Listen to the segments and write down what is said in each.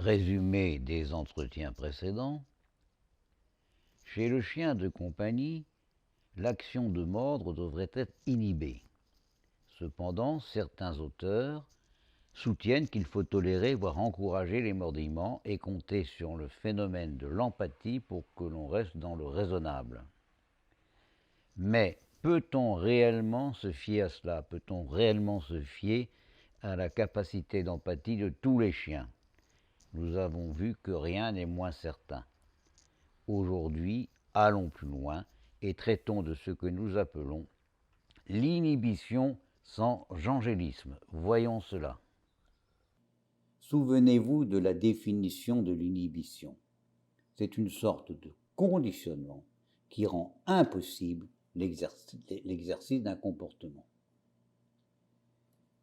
Résumé des entretiens précédents. Chez le chien de compagnie, l'action de mordre devrait être inhibée. Cependant, certains auteurs soutiennent qu'il faut tolérer, voire encourager les mordillements et compter sur le phénomène de l'empathie pour que l'on reste dans le raisonnable. Mais peut-on réellement se fier à cela? Peut-on réellement se fier à la capacité d'empathie de tous les chiens? Nous avons vu que rien n'est moins certain. Aujourd'hui, allons plus loin et traitons de ce que nous appelons l'inhibition sans angélisme. Voyons cela. Souvenez-vous de la définition de l'inhibition. C'est une sorte de conditionnement qui rend impossible l'exercice d'un comportement.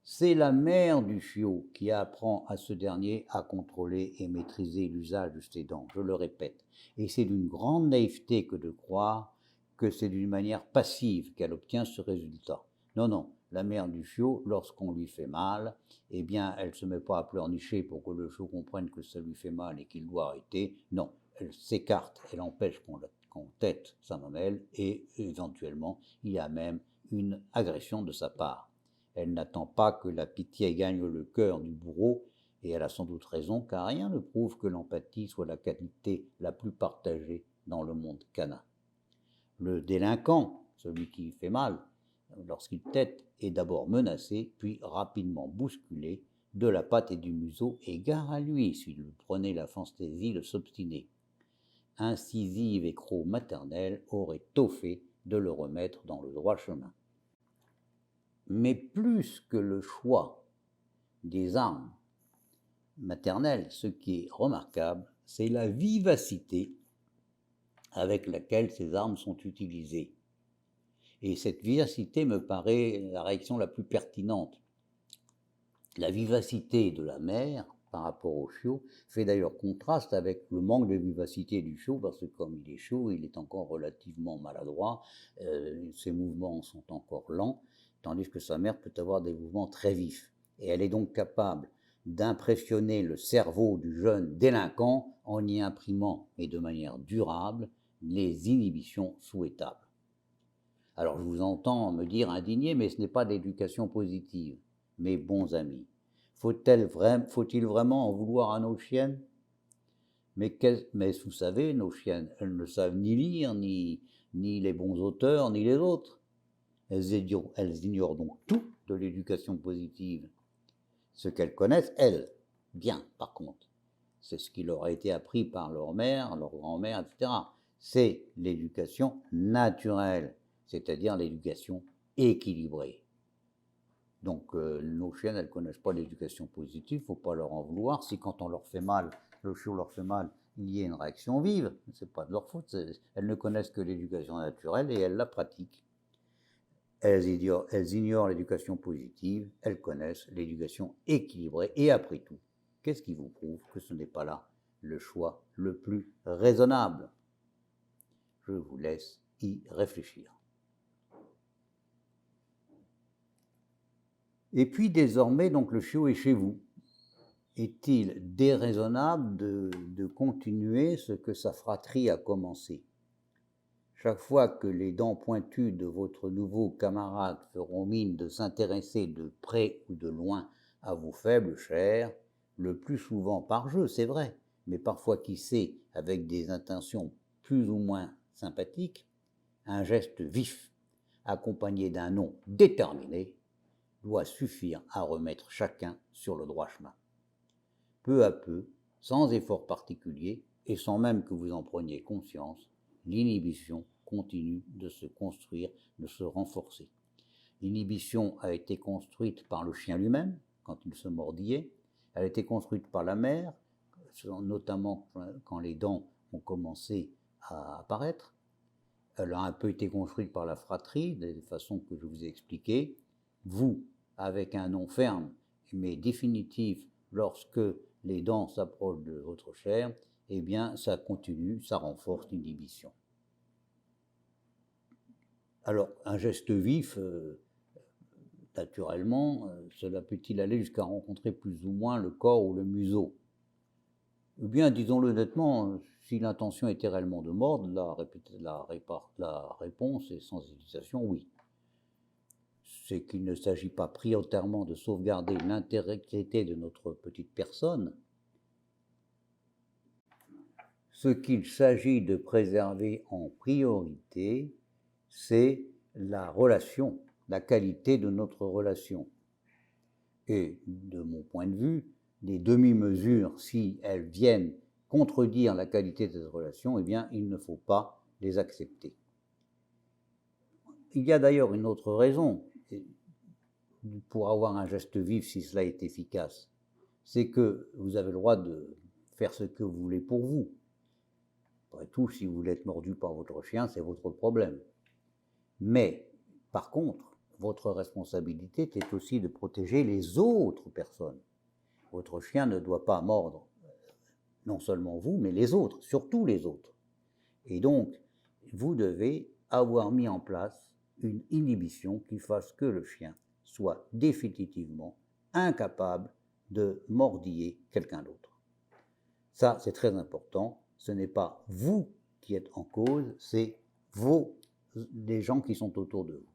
C'est la mère du chiot qui apprend à ce dernier à contrôler et maîtriser l'usage de ses dents, je le répète. Et c'est d'une grande naïveté que de croire que c'est d'une manière passive qu'elle obtient ce résultat. Non, non, la mère du chiot, lorsqu'on lui fait mal, eh bien, elle ne se met pas à pleurnicher pour que le chiot comprenne que ça lui fait mal et qu'il doit arrêter. Non, elle s'écarte, elle empêche qu'on tette sa mamelle et éventuellement, il y a même une agression de sa part. Elle n'attend pas que la pitié gagne le cœur du bourreau, et elle a sans doute raison, car rien ne prouve que l'empathie soit la qualité la plus partagée dans le monde canin. Le délinquant, celui qui fait mal, lorsqu'il tette, est d'abord menacé, puis rapidement bousculé de la patte et du museau, et gare à lui, s'il lui prenait la fantaisie de s'obstiner. Incisive et croc maternel aurait tôt fait de le remettre dans le droit chemin. Mais plus que le choix des armes maternelles, ce qui est remarquable, c'est la vivacité avec laquelle ces armes sont utilisées. Et cette vivacité me paraît la réaction la plus pertinente. La vivacité de la mère par rapport au chiot fait d'ailleurs contraste avec le manque de vivacité du chiot, parce que comme il est chaud, il est encore relativement maladroit, ses mouvements sont encore lents, tandis que sa mère peut avoir des mouvements très vifs. Et elle est donc capable d'impressionner le cerveau du jeune délinquant en y imprimant, et de manière durable, les inhibitions souhaitables. Alors je vous entends me dire indigné, mais ce n'est pas d'éducation positive. Mes bons amis, faut-il vraiment en vouloir à nos chiennes? Mais vous savez, nos chiennes, elles ne savent ni lire, ni les bons auteurs, ni les autres. Elles ignorent donc tout de l'éducation positive. Ce qu'elles connaissent, elles, bien par contre. C'est ce qui leur a été appris par leur mère, leur grand-mère, etc. C'est l'éducation naturelle, c'est-à-dire l'éducation équilibrée. Donc nos chiennes, elles ne connaissent pas l'éducation positive, il ne faut pas leur en vouloir. Si quand on leur fait mal, le chiot leur fait mal, il y a une réaction vive, ce n'est pas de leur faute. Elles ne connaissent que l'éducation naturelle et elles la pratiquent. Elles ignorent l'éducation positive, elles connaissent l'éducation équilibrée. Et après tout, qu'est-ce qui vous prouve que ce n'est pas là le choix le plus raisonnable? Je vous laisse y réfléchir. Et puis désormais, donc le chiot est chez vous. Est-il déraisonnable de continuer ce que sa fratrie a commencé? Chaque fois que les dents pointues de votre nouveau camarade feront mine de s'intéresser de près ou de loin à vos faibles chairs, le plus souvent par jeu, c'est vrai, mais parfois, qui sait, avec des intentions plus ou moins sympathiques, un geste vif, accompagné d'un nom déterminé, doit suffire à remettre chacun sur le droit chemin. Peu à peu, sans effort particulier, et sans même que vous en preniez conscience, l'inhibition continue de se construire, de se renforcer. L'inhibition a été construite par le chien lui-même, quand il se mordillait, elle a été construite par la mère, notamment quand les dents ont commencé à apparaître. Elle a un peu été construite par la fratrie, de façon que je vous ai expliquées. Vous, avec un nom ferme, mais définitif, lorsque les dents s'approchent de votre chair, eh bien, ça continue, ça renforce l'inhibition. Alors, un geste vif, naturellement, cela peut-il aller jusqu'à rencontrer plus ou moins le corps ou le museau? Eh bien, disons-le honnêtement, si l'intention était réellement de mordre, la réponse est sans hésitation oui. C'est qu'il ne s'agit pas prioritairement de sauvegarder l'intégrité de notre petite personne. Ce qu'il s'agit de préserver en priorité, c'est la relation, la qualité de notre relation. Et de mon point de vue, des demi-mesures, si elles viennent contredire la qualité de cette relation, eh bien, il ne faut pas les accepter. Il y a d'ailleurs une autre raison pour avoir un geste vif si cela est efficace. C'est que vous avez le droit de faire ce que vous voulez pour vous. Après tout, si vous voulez être mordu par votre chien, c'est votre problème. Mais, par contre, votre responsabilité est aussi de protéger les autres personnes. Votre chien ne doit pas mordre non seulement vous, mais les autres, surtout les autres. Et donc, vous devez avoir mis en place une inhibition qui fasse que le chien soit définitivement incapable de mordiller quelqu'un d'autre. Ça, c'est très important. Ce n'est pas vous qui êtes en cause, c'est les gens qui sont autour de vous.